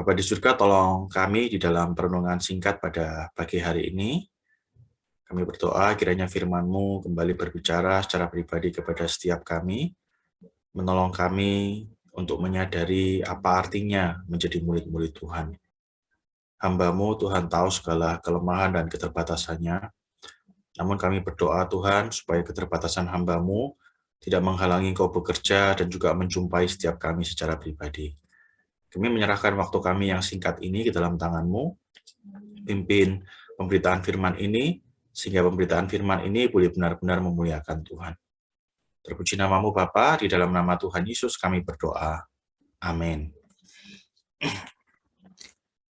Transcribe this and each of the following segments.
Bapa di surga, tolong kami di dalam perenungan singkat pada pagi hari ini. Kami berdoa kiranya firman-Mu kembali berbicara secara pribadi kepada setiap kami, menolong kami untuk menyadari apa artinya menjadi murid-murid Tuhan. Hamba-Mu, Tuhan tahu segala kelemahan dan keterbatasannya, namun kami berdoa Tuhan supaya keterbatasan hamba-Mu tidak menghalangi Engkau bekerja dan juga menjumpai setiap kami secara pribadi. Kami menyerahkan waktu kami yang singkat ini ke dalam tangan-Mu, pimpin pemberitaan firman ini, sehingga pemberitaan firman ini boleh benar-benar memuliakan Tuhan. Terpuji nama-Mu Bapa, di dalam nama Tuhan Yesus kami berdoa. Amin.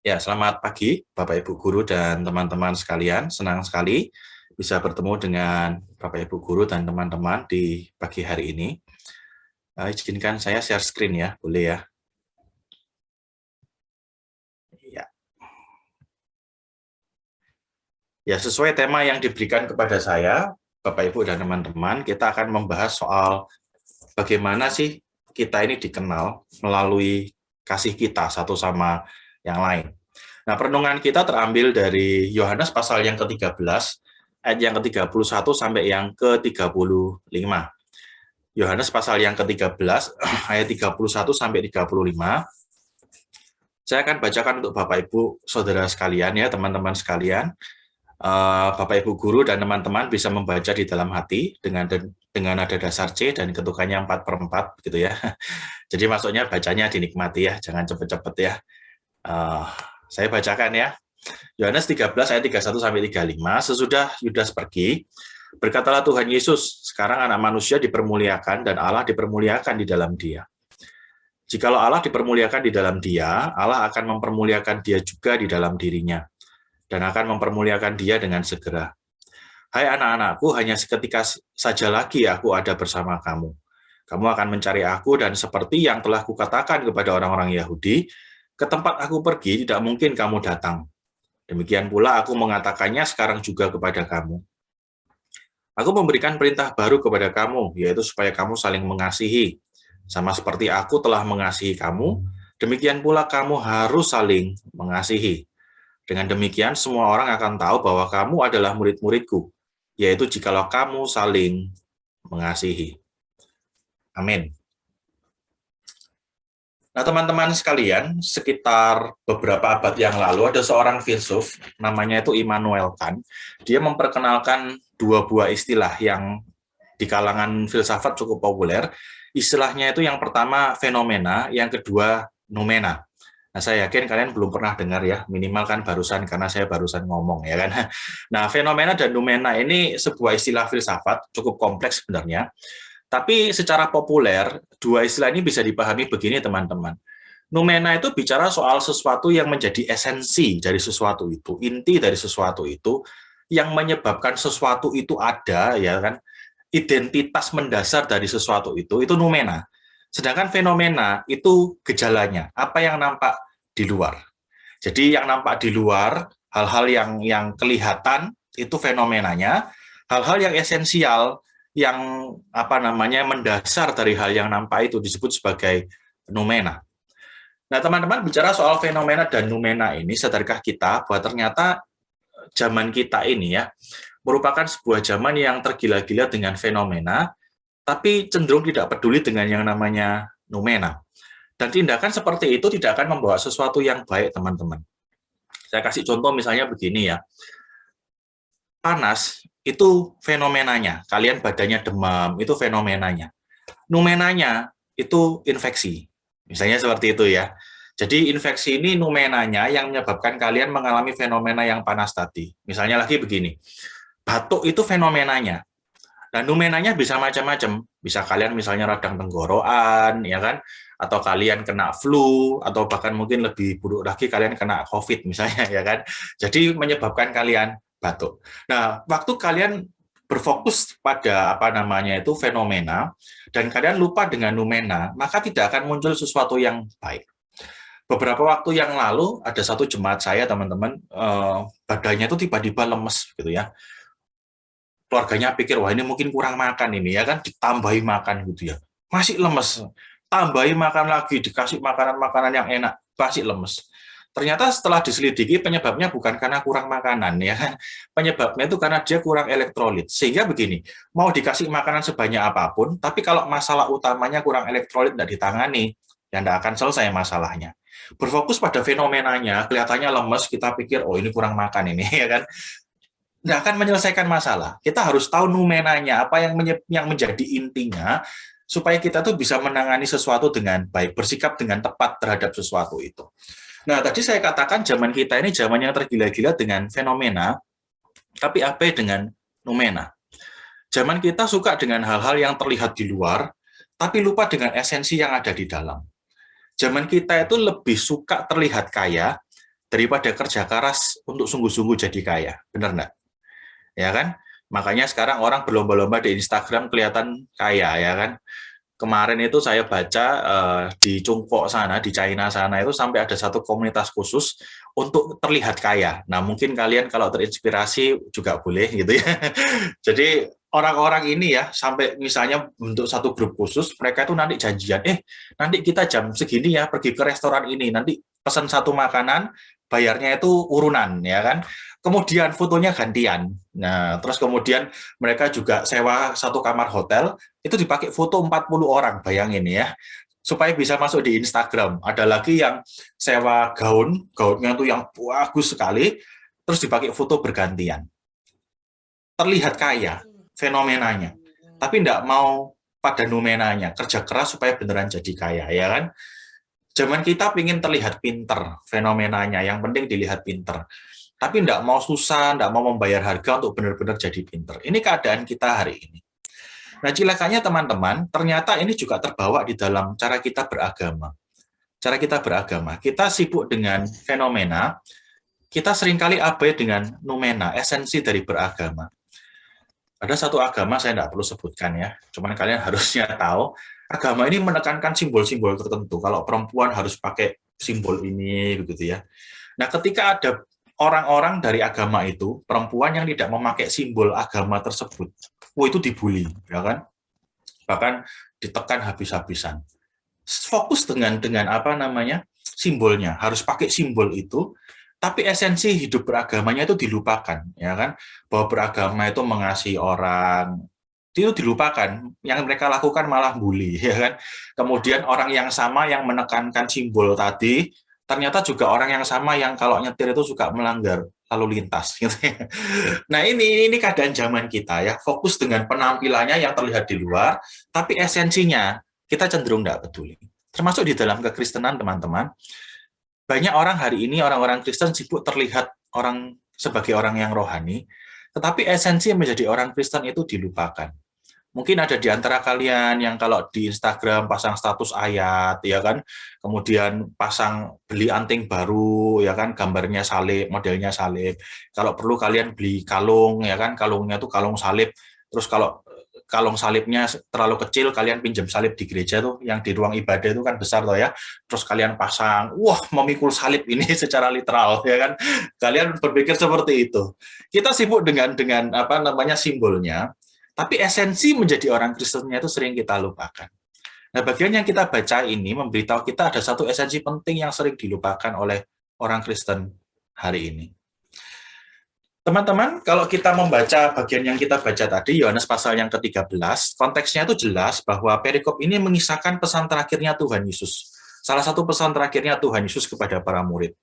Ya, selamat pagi Bapak Ibu Guru dan teman-teman sekalian. Senang sekali bisa bertemu dengan Bapak Ibu Guru dan teman-teman di pagi hari ini. Izinkan saya share screen ya, boleh ya? Ya, sesuai tema yang diberikan kepada saya, Bapak Ibu dan teman-teman, kita akan membahas soal bagaimana sih kita ini dikenal melalui kasih kita satu sama yang lain. Nah, perenungan kita terambil dari Yohanes pasal yang ke-13, ayat yang ke-31 sampai yang ke-35. Yohanes pasal yang ke-13, ayat 31 sampai 35. Saya akan bacakan untuk Bapak Ibu, saudara sekalian ya, teman-teman sekalian. Bapak Ibu Guru dan teman-teman bisa membaca di dalam hati dengan nada dasar C dan ketukannya 4/4 gitu ya. Jadi maksudnya bacanya dinikmati ya, jangan cepet-cepet ya. Saya bacakan ya. Yohanes 13 ayat 31 sampai 35. Sesudah Yudas pergi, berkatalah Tuhan Yesus, sekarang anak manusia dipermuliakan dan Allah dipermuliakan di dalam Dia. Jikalau Allah dipermuliakan di dalam Dia, Allah akan mempermuliakan Dia juga di dalam dirinya, dan akan mempermuliakan Dia dengan segera. Hai anak-anakku, hanya seketika saja lagi aku ada bersama kamu. Kamu akan mencari aku, dan seperti yang telah kukatakan kepada orang-orang Yahudi, ke tempat aku pergi tidak mungkin kamu datang. Demikian pula aku mengatakannya sekarang juga kepada kamu. Aku memberikan perintah baru kepada kamu, yaitu supaya kamu saling mengasihi. Sama seperti aku telah mengasihi kamu, demikian pula kamu harus saling mengasihi. Dengan demikian, semua orang akan tahu bahwa kamu adalah murid-muridku, yaitu jikalau kamu saling mengasihi. Amin. Nah, teman-teman sekalian, sekitar beberapa abad yang lalu ada seorang filsuf, namanya itu Immanuel Kant. Dia memperkenalkan dua buah istilah yang di kalangan filsafat cukup populer. Istilahnya itu yang pertama fenomena, yang kedua noumena. Nah, saya yakin kalian belum pernah dengar ya, minimal kan barusan karena saya barusan ngomong ya kan. Nah, fenomena dan noumena ini sebuah istilah filsafat cukup kompleks sebenarnya. Tapi secara populer, dua istilah ini bisa dipahami begini teman-teman. Noumena itu bicara soal sesuatu yang menjadi esensi dari sesuatu itu, inti dari sesuatu itu, yang menyebabkan sesuatu itu ada ya kan. Identitas mendasar dari sesuatu itu noumena. Sedangkan fenomena itu gejalanya, apa yang nampak di luar. Jadi yang nampak di luar, hal-hal yang kelihatan itu fenomenanya, hal-hal yang esensial yang mendasar dari hal yang nampak itu disebut sebagai noumena. Nah, teman-teman bicara soal fenomena dan noumena ini, sadarkah kita bahwa ternyata zaman kita ini ya merupakan sebuah zaman yang tergila-gila dengan fenomena, tapi cenderung tidak peduli dengan yang namanya noumena. Dan tindakan seperti itu tidak akan membawa sesuatu yang baik, teman-teman. Saya kasih contoh misalnya begini ya. Panas itu fenomenanya, kalian badannya demam, itu fenomenanya. Noumenanya itu infeksi, misalnya seperti itu ya. Jadi infeksi ini noumenanya yang menyebabkan kalian mengalami fenomena yang panas tadi. Misalnya lagi begini, batuk itu fenomenanya. Dan noumenanya bisa macam-macam. Bisa kalian misalnya radang tenggorokan, ya kan? Atau kalian kena flu, atau bahkan mungkin lebih buruk lagi kalian kena COVID misalnya, ya kan? Jadi menyebabkan kalian batuk. Nah, waktu kalian berfokus pada fenomena, dan kalian lupa dengan noumena, maka tidak akan muncul sesuatu yang baik. Beberapa waktu yang lalu ada satu jemaat saya, teman-teman, badannya itu tiba-tiba lemes gitu ya. Keluarganya pikir, wah ini mungkin kurang makan ini ya kan, ditambahi makan gitu ya, masih lemes, tambahi makan lagi, dikasih makanan-makanan yang enak, masih lemes. Ternyata setelah diselidiki penyebabnya bukan karena kurang makanan ya kan. Penyebabnya itu karena dia kurang elektrolit. Sehingga begini, mau dikasih makanan sebanyak apapun, tapi kalau masalah utamanya kurang elektrolit tidak ditangani, ya tidak akan selesai masalahnya. Berfokus pada fenomenanya, kelihatannya lemes, kita pikir, oh ini kurang makan ini, ya kan? Nggak akan menyelesaikan masalah. Kita harus tahu numenanya, apa yang menjadi intinya, supaya kita tuh bisa menangani sesuatu dengan baik, bersikap dengan tepat terhadap sesuatu itu. Nah, tadi saya katakan zaman kita ini zaman yang tergila-gila dengan fenomena, tapi apa dengan numena? Zaman kita suka dengan hal-hal yang terlihat di luar, tapi lupa dengan esensi yang ada di dalam. Zaman kita itu lebih suka terlihat kaya daripada kerja keras untuk sungguh-sungguh jadi kaya. Benar nggak? Ya kan? Makanya sekarang orang berlomba-lomba di Instagram kelihatan kaya, ya kan? Kemarin itu saya baca di Chungkok sana, di China sana itu sampai ada satu komunitas khusus untuk terlihat kaya. Nah, mungkin kalian kalau terinspirasi juga boleh gitu ya. Jadi orang-orang ini ya sampai misalnya untuk satu grup khusus, mereka itu nanti janjian, nanti kita jam segini ya pergi ke restoran ini, nanti pesan satu makanan, bayarnya itu urunan ya kan. Kemudian fotonya gantian. Nah, terus kemudian mereka juga sewa satu kamar hotel, itu dipakai foto 40 orang, bayangin ya, supaya bisa masuk di Instagram. Ada lagi yang sewa gaunnya tuh yang bagus sekali, terus dipakai foto bergantian. Terlihat kaya, fenomenanya, tapi tidak mau pada numenanya, kerja keras supaya beneran jadi kaya, ya kan? Zaman kita ingin terlihat pinter, fenomenanya, yang penting dilihat pinter. Tapi tidak mau susah, tidak mau membayar harga untuk benar-benar jadi pinter. Ini keadaan kita hari ini. Nah, cilakanya teman-teman, ternyata ini juga terbawa di dalam cara kita beragama. Cara kita beragama, kita sibuk dengan fenomena, kita seringkali abai dengan numena, esensi dari beragama. Ada satu agama, saya tidak perlu sebutkan ya, cuman kalian harusnya tahu, agama ini menekankan simbol-simbol tertentu. Kalau perempuan harus pakai simbol ini, begitu ya. Nah, ketika ada orang-orang dari agama itu, perempuan yang tidak memakai simbol agama tersebut, itu dibully, ya kan? Bahkan ditekan habis-habisan. Fokus dengan apa namanya simbolnya, harus pakai simbol itu, tapi esensi hidup beragamanya itu dilupakan, ya kan? Bahwa beragama itu mengasihi orang, itu dilupakan. Yang mereka lakukan malah bully, ya kan? Kemudian orang yang sama yang menekankan simbol tadi, ternyata juga orang yang sama yang kalau nyetir itu suka melanggar lalu lintas. Gitu ya. Nah ini keadaan zaman kita ya, fokus dengan penampilannya yang terlihat di luar, tapi esensinya kita cenderung tidak peduli. Termasuk di dalam kekristenan teman-teman, banyak orang hari ini, orang-orang Kristen sibuk terlihat orang sebagai orang yang rohani, tetapi esensi menjadi orang Kristen itu dilupakan. Mungkin ada di antara kalian yang kalau di Instagram pasang status ayat, ya kan, kemudian pasang beli anting baru, ya kan, gambarnya salib, modelnya salib. Kalau perlu kalian beli kalung, ya kan, kalungnya tuh kalung salib. Terus kalau kalung salibnya terlalu kecil, kalian pinjam salib di gereja tuh, yang di ruang ibadah itu kan besar tuh ya. Terus kalian pasang, wah memikul salib ini secara literal, ya kan. Kalian berpikir seperti itu. Kita sibuk dengan apa namanya simbolnya. Tapi esensi menjadi orang Kristennya itu sering kita lupakan. Nah, bagian yang kita baca ini memberitahu kita ada satu esensi penting yang sering dilupakan oleh orang Kristen hari ini. Teman-teman, kalau kita membaca bagian yang kita baca tadi, Yohanes pasal yang ke-13, konteksnya itu jelas bahwa perikop ini mengisahkan pesan terakhirnya Tuhan Yesus. Salah satu pesan terakhirnya Tuhan Yesus kepada para murid.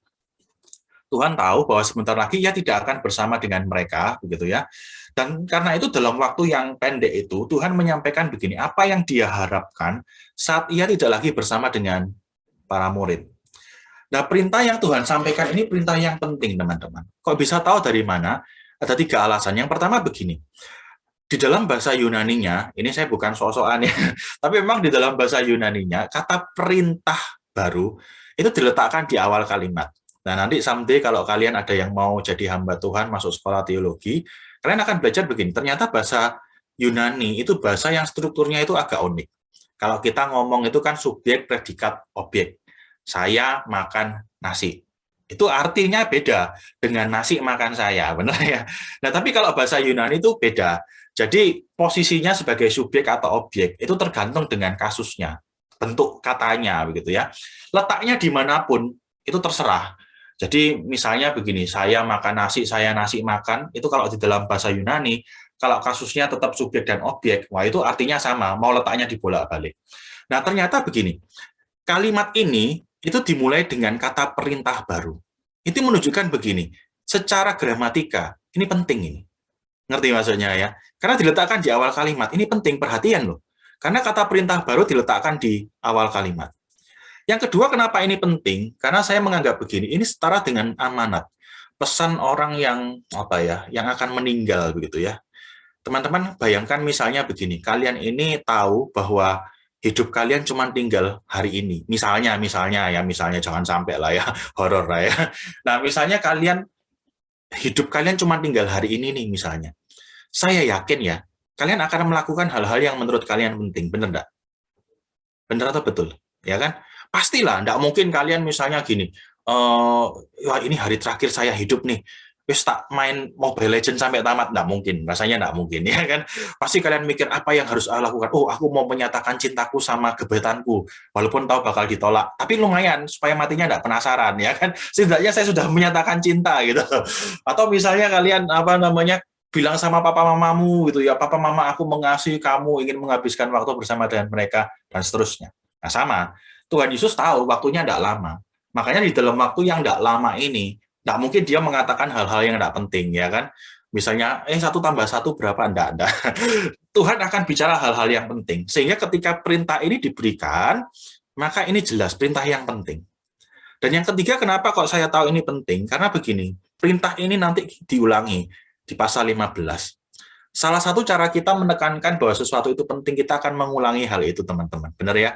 Tuhan tahu bahwa sebentar lagi ia tidak akan bersama dengan mereka, begitu ya. Dan karena itu dalam waktu yang pendek itu, Tuhan menyampaikan begini, apa yang dia harapkan saat ia tidak lagi bersama dengan para murid. Nah, perintah yang Tuhan sampaikan ini perintah yang penting, teman-teman. Kok bisa tahu dari mana? Ada 3 alasan. Yang pertama begini, di dalam bahasa Yunaninya, ini saya bukan sok-sokan ya, tapi memang di dalam bahasa Yunaninya, kata perintah baru itu diletakkan di awal kalimat. Nah, nanti someday kalau kalian ada yang mau jadi hamba Tuhan, masuk sekolah teologi, kalian akan belajar begini, ternyata bahasa Yunani itu bahasa yang strukturnya itu agak unik. Kalau kita ngomong itu kan subjek, predikat, objek. Saya makan nasi. Itu artinya beda dengan nasi makan saya, benar ya? Nah, tapi kalau bahasa Yunani itu beda. Jadi posisinya sebagai subjek atau objek itu tergantung dengan kasusnya, bentuk katanya, begitu ya. Letaknya dimanapun itu terserah. Jadi misalnya begini, saya makan nasi, saya nasi makan, itu kalau di dalam bahasa Yunani, kalau kasusnya tetap subjek dan objek, wah itu artinya sama, mau letaknya dibolak-balik. Nah ternyata begini, kalimat ini itu dimulai dengan kata perintah baru. Itu menunjukkan begini, secara gramatika, ini penting ini. Ngerti maksudnya ya? Karena diletakkan di awal kalimat, ini penting, perhatian loh. Karena kata perintah baru diletakkan di awal kalimat. Yang kedua, kenapa ini penting? Karena saya menganggap begini, ini setara dengan amanat. Pesan orang yang apa ya, yang akan meninggal begitu ya. Teman-teman bayangkan misalnya begini, kalian ini tahu bahwa hidup kalian cuma tinggal hari ini. Misalnya jangan sampai lah ya, horor lah ya. Nah, misalnya hidup kalian cuma tinggal hari ini nih misalnya. Saya yakin ya, kalian akan melakukan hal-hal yang menurut kalian penting, benar enggak? Benar atau betul? Ya kan? Pastilah, enggak mungkin kalian misalnya gini, wah ini hari terakhir saya hidup nih, wis tak main Mobile Legends sampai tamat, enggak mungkin, rasanya enggak mungkin, ya kan? Pasti kalian mikir apa yang harus saya lakukan, oh aku mau menyatakan cintaku sama gebetanku, walaupun tahu bakal ditolak, tapi lumayan, supaya matinya enggak penasaran, ya kan? Setidaknya saya sudah menyatakan cinta, gitu. Atau misalnya kalian, apa namanya, bilang sama papa mamamu gitu ya, papa mama aku mengasihi kamu, ingin menghabiskan waktu bersama dengan mereka, dan seterusnya. Nah sama, Tuhan Yesus tahu waktunya tidak lama. Makanya di dalam waktu yang tidak lama ini, tidak mungkin dia mengatakan hal-hal yang tidak penting, ya kan? Misalnya, 1 tambah 1 berapa? Enggak. Tuhan akan bicara hal-hal yang penting. Sehingga ketika perintah ini diberikan, maka ini jelas perintah yang penting. Dan yang ketiga, kenapa kok saya tahu ini penting? Karena begini, perintah ini nanti diulangi di pasal 15. Salah satu cara kita menekankan bahwa sesuatu itu penting, kita akan mengulangi hal itu, teman-teman. Benar ya?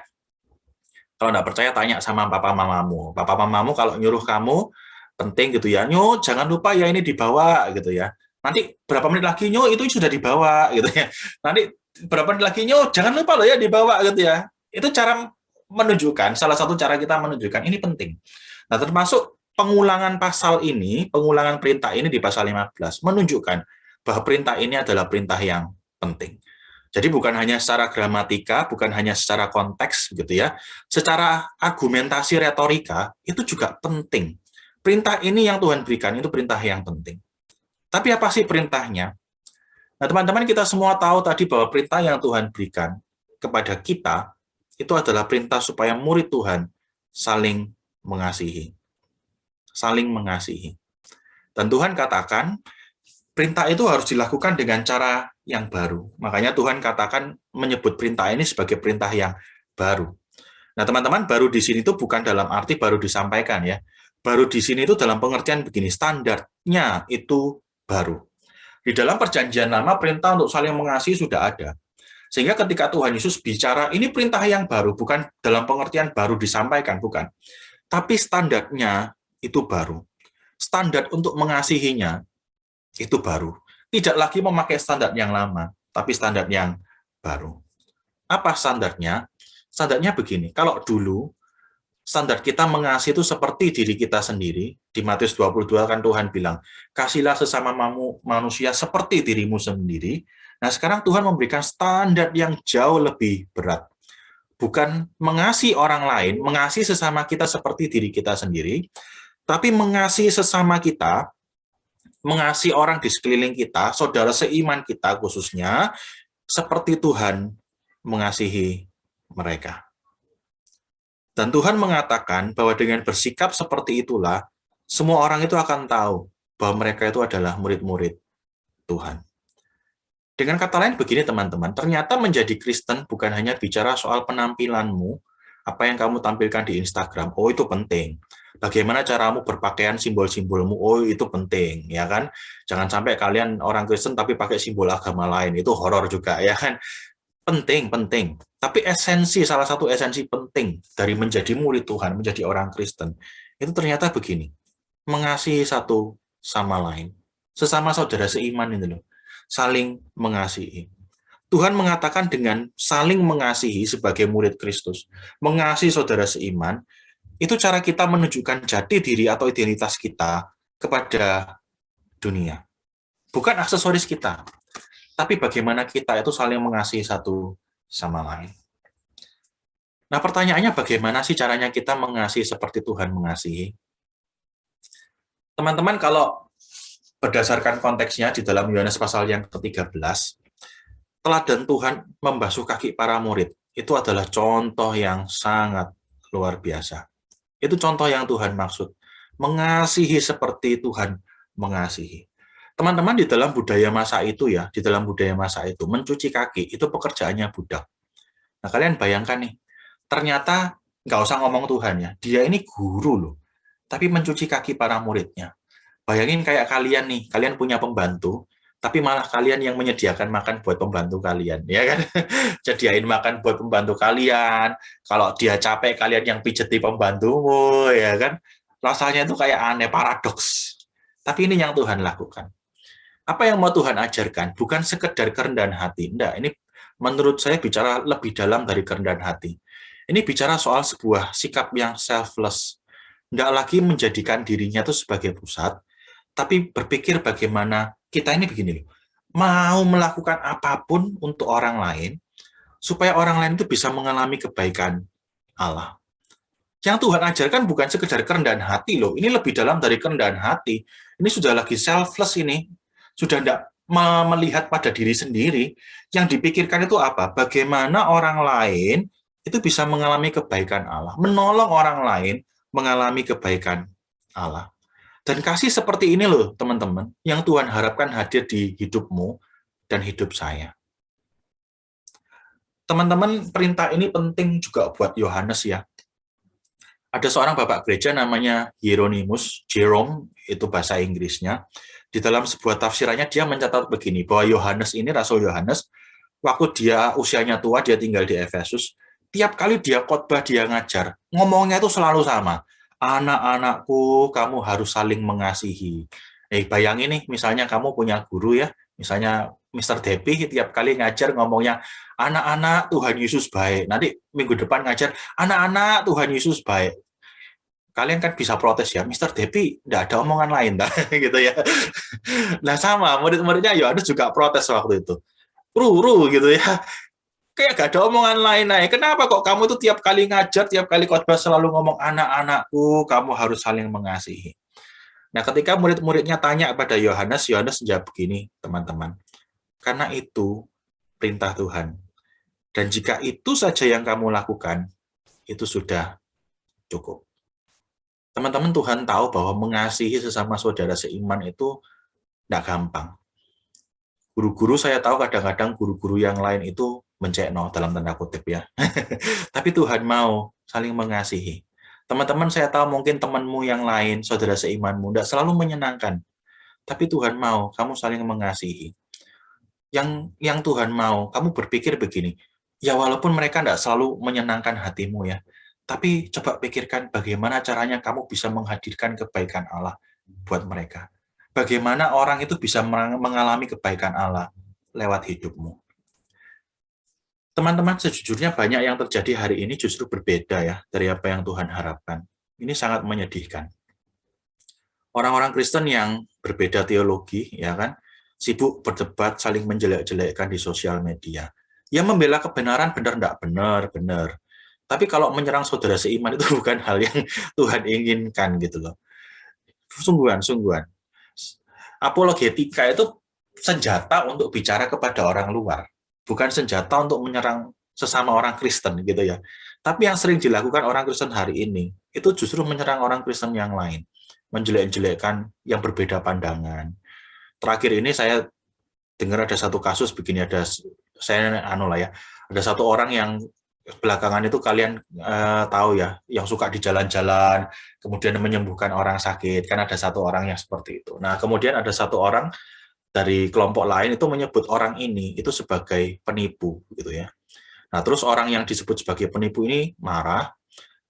Kalau nggak percaya, tanya sama papa mamamu. Papa mamamu kalau nyuruh kamu, penting gitu ya, Nyo, jangan lupa ya ini dibawa gitu ya. Nanti berapa menit lagi, Nyo, itu sudah dibawa gitu ya. Nanti berapa menit lagi, Nyo, jangan lupa loh ya dibawa gitu ya. Itu cara menunjukkan, salah satu cara kita menunjukkan ini penting. Nah, termasuk pengulangan pasal ini, pengulangan perintah ini di pasal 15, menunjukkan bahwa perintah ini adalah perintah yang penting. Jadi bukan hanya secara gramatika, bukan hanya secara konteks gitu ya. Secara argumentasi retorika itu juga penting. Perintah ini yang Tuhan berikan itu perintah yang penting. Tapi apa sih perintahnya? Nah, teman-teman, kita semua tahu tadi bahwa perintah yang Tuhan berikan kepada kita itu adalah perintah supaya murid Tuhan saling mengasihi. Saling mengasihi. Dan Tuhan katakan perintah itu harus dilakukan dengan cara yang baru. Makanya Tuhan katakan menyebut perintah ini sebagai perintah yang baru. Nah, teman-teman, baru di sini itu bukan dalam arti baru disampaikan ya. Baru di sini itu dalam pengertian begini, standarnya itu baru. Di dalam perjanjian lama, perintah untuk saling mengasihi sudah ada. Sehingga ketika Tuhan Yesus bicara, ini perintah yang baru, bukan dalam pengertian baru disampaikan, bukan. Tapi standarnya itu baru. Standar untuk mengasihinya itu baru. Tidak lagi memakai standar yang lama, tapi standar yang baru. Apa standarnya? Standarnya begini, kalau dulu standar kita mengasihi itu seperti diri kita sendiri, di Matius 22 kan Tuhan bilang, kasihlah sesama manusia seperti dirimu sendiri. Nah, sekarang Tuhan memberikan standar yang jauh lebih berat. Bukan mengasihi orang lain, mengasihi sesama kita seperti diri kita sendiri, tapi mengasihi sesama kita, mengasihi orang di sekeliling kita, saudara seiman kita khususnya, seperti Tuhan mengasihi mereka. Dan Tuhan mengatakan bahwa dengan bersikap seperti itulah, semua orang itu akan tahu bahwa mereka itu adalah murid-murid Tuhan. Dengan kata lain begini teman-teman, ternyata menjadi Kristen bukan hanya bicara soal penampilanmu, apa yang kamu tampilkan di Instagram, oh itu penting. Bagaimana caramu berpakaian, simbol-simbolmu, oh itu penting, ya kan? Jangan sampai kalian orang Kristen tapi pakai simbol agama lain, itu horor juga, ya kan? Penting. Tapi salah satu esensi penting dari menjadi murid Tuhan, menjadi orang Kristen, itu ternyata begini, mengasihi satu sama lain, sesama saudara seiman itu loh, saling mengasihi. Tuhan mengatakan dengan saling mengasihi sebagai murid Kristus, mengasihi saudara seiman, itu cara kita menunjukkan jati diri atau identitas kita kepada dunia. Bukan aksesoris kita, tapi bagaimana kita itu saling mengasihi satu sama lain. Nah, pertanyaannya bagaimana sih caranya kita mengasihi seperti Tuhan mengasihi? Teman-teman, kalau berdasarkan konteksnya di dalam Yohanes pasal yang ke-13, teladan Tuhan membasuh kaki para murid itu adalah contoh yang sangat luar biasa. Itu contoh yang Tuhan maksud. Mengasihi seperti Tuhan mengasihi. Teman-teman, di dalam budaya masa itu ya, di dalam budaya masa itu, mencuci kaki itu pekerjaannya budak. Nah, kalian bayangkan nih, ternyata nggak usah ngomong Tuhan ya, dia ini guru loh, tapi mencuci kaki para muridnya. Bayangin kayak kalian nih, kalian punya pembantu, tapi malah kalian yang menyediakan makan buat pembantu kalian, ya kan? Sediain makan buat pembantu kalian. Kalau dia capek, kalian yang pijeti pembantumu, ya kan? Rasanya itu kayak aneh, paradoks. Tapi ini yang Tuhan lakukan. Apa yang mau Tuhan ajarkan? Bukan sekedar kerendahan hati. Enggak, ini menurut saya bicara lebih dalam dari kerendahan hati. Ini bicara soal sebuah sikap yang selfless. Enggak lagi menjadikan dirinya itu sebagai pusat, tapi berpikir bagaimana kita ini begini loh, mau melakukan apapun untuk orang lain, supaya orang lain itu bisa mengalami kebaikan Allah. Yang Tuhan ajarkan bukan sekedar kerendahan hati loh, ini lebih dalam dari kerendahan hati. Ini sudah lagi selfless ini, sudah tidak melihat pada diri sendiri. Yang dipikirkan itu apa? Bagaimana orang lain itu bisa mengalami kebaikan Allah, menolong orang lain mengalami kebaikan Allah. Dan kasih seperti ini loh, teman-teman, yang Tuhan harapkan hadir di hidupmu dan hidup saya. Teman-teman, perintah ini penting juga buat Yohanes ya. Ada seorang bapak gereja namanya Hieronymus, Jerome, itu bahasa Inggrisnya. Di dalam sebuah tafsirannya dia mencatat begini, bahwa Yohanes ini, Rasul Yohanes, waktu dia usianya tua, dia tinggal di Efesus, tiap kali dia khotbah, dia ngajar, ngomongnya itu selalu sama. Anak-anakku, kamu harus saling mengasihi. Bayangin nih, misalnya kamu punya guru ya, misalnya Mr. Depi, tiap kali ngajar ngomongnya, anak-anak Tuhan Yesus baik. Nanti minggu depan ngajar, anak-anak Tuhan Yesus baik. Kalian kan bisa protes ya, Mr. Depi, nggak ada omongan lain, gitu ya. Nah sama, murid-muridnya Yohanes juga protes waktu itu. Ru gitu ya. Kayak gak ada omongan lain. Nah, kenapa kok kamu itu tiap kali ngajar, tiap kali khotbah selalu ngomong anak-anakku, kamu harus saling mengasihi. Nah, ketika murid-muridnya tanya pada Yohanes, Yohanes menjawab begini, teman-teman. Karena itu perintah Tuhan. Dan jika itu saja yang kamu lakukan, itu sudah cukup. Teman-teman, Tuhan tahu bahwa mengasihi sesama saudara seiman itu tidak gampang. Guru-guru saya tahu kadang-kadang guru-guru yang lain itu mencekno dalam tanda kutip ya. Tapi Tuhan mau saling mengasihi. Teman-teman saya tahu mungkin temanmu yang lain, saudara seimanmu, tidak selalu menyenangkan. Tapi Tuhan mau kamu saling mengasihi. Yang Tuhan mau, kamu berpikir begini, ya walaupun mereka tidak selalu menyenangkan hatimu ya, tapi coba pikirkan bagaimana caranya kamu bisa menghadirkan kebaikan Allah buat mereka. Bagaimana orang itu bisa mengalami kebaikan Allah lewat hidupmu. Teman-teman, sejujurnya banyak yang terjadi hari ini justru berbeda ya dari apa yang Tuhan harapkan. Ini sangat menyedihkan. Orang-orang Kristen yang berbeda teologi, ya kan, sibuk berdebat, saling menjelek-jelekkan di sosial media. Yang membela kebenaran benar enggak? Benar. Tapi kalau menyerang saudara seiman itu bukan hal yang Tuhan inginkan gitu loh. Sungguhan. Apologetika itu senjata untuk bicara kepada orang luar, bukan senjata untuk menyerang sesama orang Kristen gitu ya. Tapi yang sering dilakukan orang Kristen hari ini, itu justru menyerang orang Kristen yang lain, menjelek-jelekkan yang berbeda pandangan. Terakhir ini saya dengar ada satu kasus begini, ada satu orang yang belakangan itu kalian tahu ya, yang suka di jalan-jalan, kemudian menyembuhkan orang sakit, kan ada satu orang yang seperti itu. Nah, kemudian ada satu orang dari kelompok lain itu menyebut orang ini itu sebagai penipu, gitu ya. Nah, terus orang yang disebut sebagai penipu ini marah,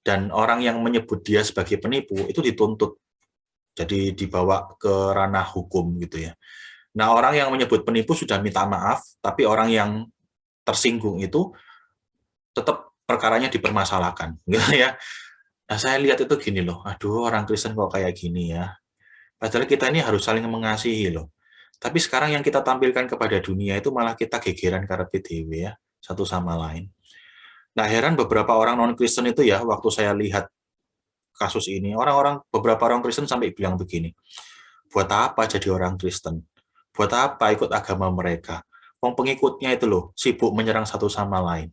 dan orang yang menyebut dia sebagai penipu itu dituntut, jadi dibawa ke ranah hukum, gitu ya. Nah, orang yang menyebut penipu sudah minta maaf, tapi orang yang tersinggung itu tetap perkaranya dipermasalahkan, gitu ya. Nah, saya lihat itu gini loh, aduh orang Kristen kok kayak gini ya. Padahal kita ini harus saling mengasihi loh. Tapi sekarang yang kita tampilkan kepada dunia itu malah kita gegeran karepet dhewe ya, satu sama lain. Nah, heran beberapa orang non-Kristen itu ya, waktu saya lihat kasus ini. Beberapa orang Kristen sampai bilang begini, buat apa jadi orang Kristen? Buat apa ikut agama mereka? Wong pengikutnya itu loh, sibuk menyerang satu sama lain.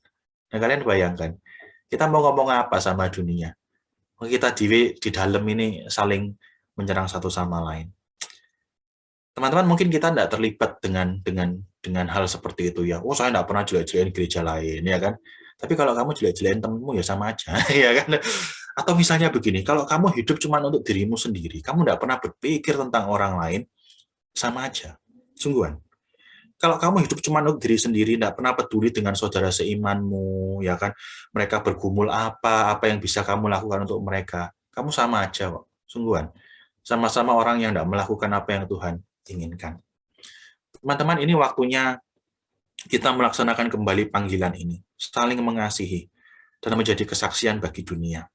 Nah, kalian bayangkan, kita mau ngomong apa sama dunia? Kita di dalam ini saling menyerang satu sama lain. Teman-teman, mungkin kita tidak terlibat dengan hal seperti itu ya. Oh, saya tidak pernah jelek-jelekin gereja lain, ya kan? Tapi kalau kamu jelek-jelekin temanmu ya sama aja, ya kan? Atau misalnya begini, kalau kamu hidup cuma untuk dirimu sendiri, kamu tidak pernah berpikir tentang orang lain, sama aja. Sungguhan. Kalau kamu hidup cuma untuk diri sendiri, tidak pernah peduli dengan saudara seimanmu, ya kan? Mereka bergumul apa yang bisa kamu lakukan untuk mereka. Kamu sama aja kok, sungguhan. Sama-sama orang yang tidak melakukan apa yang Tuhan inginkan. Teman-teman, ini waktunya kita melaksanakan kembali panggilan ini, saling mengasihi, dan menjadi kesaksian bagi dunia.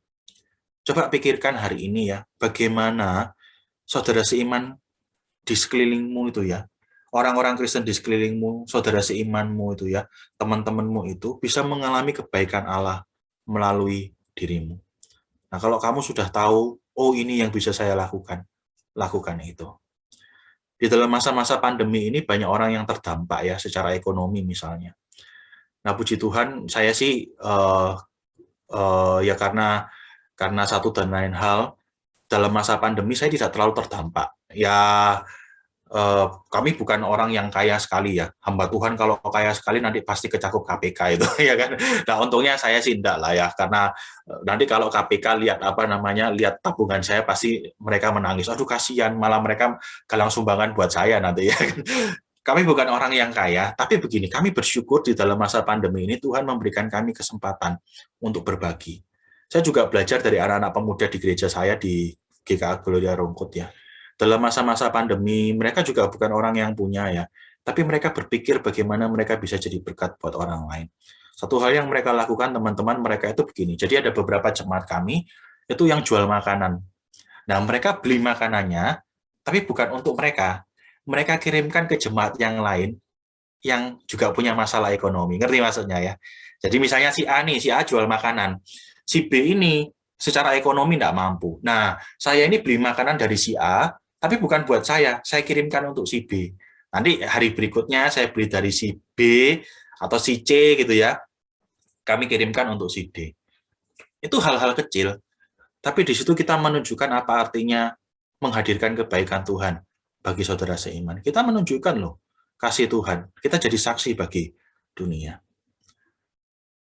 Coba pikirkan hari ini ya, bagaimana saudara seiman di sekelilingmu itu ya, orang-orang Kristen di sekelilingmu, saudara seimanmu itu ya, teman-temanmu itu bisa mengalami kebaikan Allah melalui dirimu. Nah, kalau kamu sudah tahu, oh ini yang bisa saya lakukan, lakukan itu. Di dalam masa-masa pandemi ini banyak orang yang terdampak ya secara ekonomi misalnya. Nah, puji Tuhan, saya sih ya karena satu dan lain hal dalam masa pandemi saya tidak terlalu terdampak. Ya kami bukan orang yang kaya sekali ya. Hamba Tuhan kalau kaya sekali nanti pasti kecakup KPK itu ya kan. Nah, untungnya saya sih enggak lah ya, karena nanti kalau KPK lihat tabungan saya pasti mereka menangis. Aduh kasihan, malah mereka galang sumbangan buat saya nanti ya. Kami bukan orang yang kaya, tapi begini, kami bersyukur di dalam masa pandemi ini Tuhan memberikan kami kesempatan untuk berbagi. Saya juga belajar dari anak-anak pemuda di gereja saya di GKA Gloria Rungkut ya. Dalam masa-masa pandemi, mereka juga bukan orang yang punya ya, tapi mereka berpikir bagaimana mereka bisa jadi berkat buat orang lain. Satu hal yang mereka lakukan, teman-teman, mereka itu begini. Jadi ada beberapa jemaat kami, itu yang jual makanan. Nah, mereka beli makanannya, tapi bukan untuk mereka. Mereka kirimkan ke jemaat yang lain, yang juga punya masalah ekonomi. Ngerti maksudnya ya? Jadi misalnya si A nih, si A jual makanan. Si B ini secara ekonomi tidak mampu. Nah, saya ini beli makanan dari si A, tapi bukan buat saya kirimkan untuk si B. Nanti hari berikutnya saya beli dari si B atau si C gitu ya, kami kirimkan untuk si D. Itu hal-hal kecil, tapi di situ kita menunjukkan apa artinya menghadirkan kebaikan Tuhan bagi saudara seiman. Kita menunjukkan loh kasih Tuhan, kita jadi saksi bagi dunia.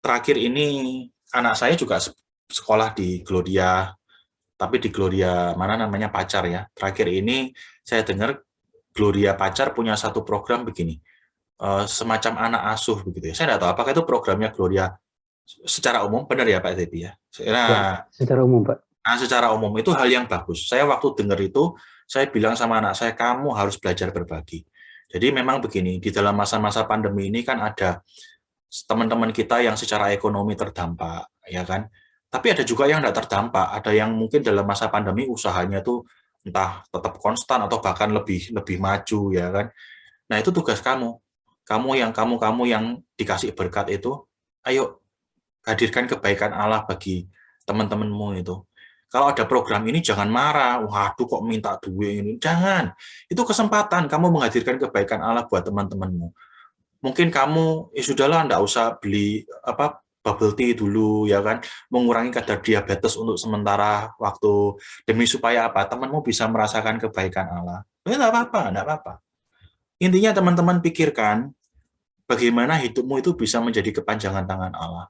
Terakhir ini anak saya juga sekolah di Gloria, tapi di Gloria mana namanya Pacar ya. Terakhir ini saya dengar Gloria Pacar punya satu program begini, semacam anak asuh begitu ya. Saya tidak tahu apakah itu programnya Gloria secara umum, benar ya Pak Tepi ya. Nah, secara umum Pak. Nah, secara umum itu hal yang bagus. Saya waktu dengar itu, saya bilang sama anak saya, kamu harus belajar berbagi. Jadi memang begini, di dalam masa-masa pandemi ini kan ada teman-teman kita yang secara ekonomi terdampak, ya kan? Tapi ada juga yang tidak terdampak, ada yang mungkin dalam masa pandemi usahanya tuh entah tetap konstan atau bahkan lebih maju, ya kan? Nah, itu tugas kamu. Kamu yang dikasih berkat itu, ayo hadirkan kebaikan Allah bagi teman-temanmu itu. Kalau ada program ini jangan marah, waduh kok minta duit ini. Jangan. Itu kesempatan kamu menghadirkan kebaikan Allah buat teman-temanmu. Mungkin kamu sudahlah enggak usah beli bubble tea dulu ya kan, mengurangi kadar diabetes untuk sementara waktu demi supaya apa? Temanmu bisa merasakan kebaikan Allah. Ya enggak apa-apa. Intinya teman-teman pikirkan bagaimana hidupmu itu bisa menjadi kepanjangan tangan Allah.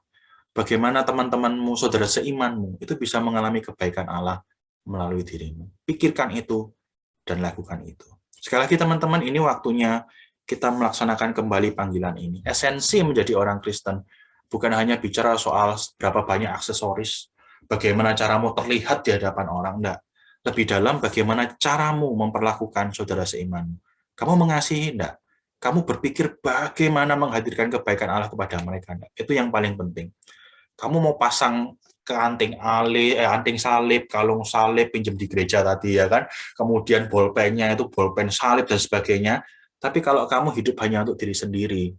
Bagaimana teman-temanmu, saudara seimanmu, itu bisa mengalami kebaikan Allah melalui dirimu. Pikirkan itu dan lakukan itu. Sekali lagi teman-teman, ini waktunya kita melaksanakan kembali panggilan ini. Esensi menjadi orang Kristen bukan hanya bicara soal berapa banyak aksesoris, bagaimana caramu terlihat di hadapan orang, enggak. Lebih dalam bagaimana caramu memperlakukan saudara seimanmu. Kamu mengasihi, enggak? Kamu berpikir bagaimana menghadirkan kebaikan Allah kepada mereka, enggak? Itu yang paling penting. Kamu mau pasang ke anting salib, kalung salib, pinjam di gereja tadi ya kan, kemudian bolpennya itu bolpen salib dan sebagainya, tapi kalau kamu hidup hanya untuk diri sendiri,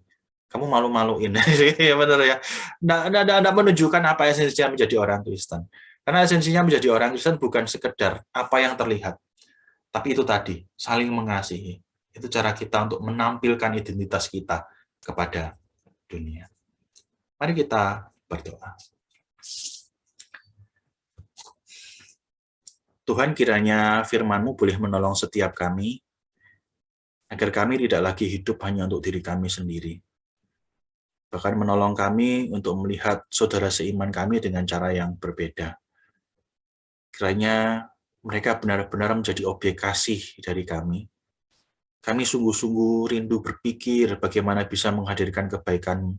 kamu malu-maluin. Ya benar ya, nggak menunjukkan apa esensinya menjadi orang Kristen. Karena esensinya menjadi orang Kristen bukan sekedar apa yang terlihat, tapi itu tadi, saling mengasihi. Itu cara kita untuk menampilkan identitas kita kepada dunia. Mari kita berdoa. Tuhan, kiranya firman-Mu boleh menolong setiap kami, agar kami tidak lagi hidup hanya untuk diri kami sendiri. Bahkan menolong kami untuk melihat saudara seiman kami dengan cara yang berbeda. Kiranya mereka benar-benar menjadi objek kasih dari kami. Kami sungguh-sungguh rindu berpikir bagaimana bisa menghadirkan kebaikan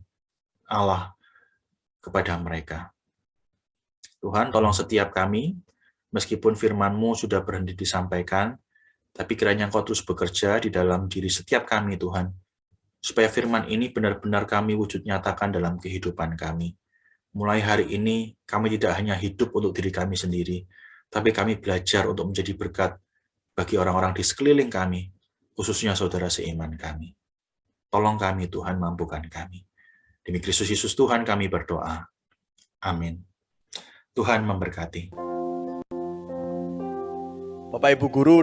Allah kepada mereka. Tuhan, tolong setiap kami, meskipun firman-Mu sudah berhenti disampaikan, tapi kiranya Engkau terus bekerja di dalam diri setiap kami, Tuhan, supaya firman ini benar-benar kami wujud nyatakan dalam kehidupan kami. Mulai hari ini, kami tidak hanya hidup untuk diri kami sendiri, tapi kami belajar untuk menjadi berkat bagi orang-orang di sekeliling kami, khususnya saudara seiman kami. Tolong kami, Tuhan, mampukan kami. Demi Kristus Yesus Tuhan kami berdoa. Amin. Tuhan memberkati. Bapak Ibu Guru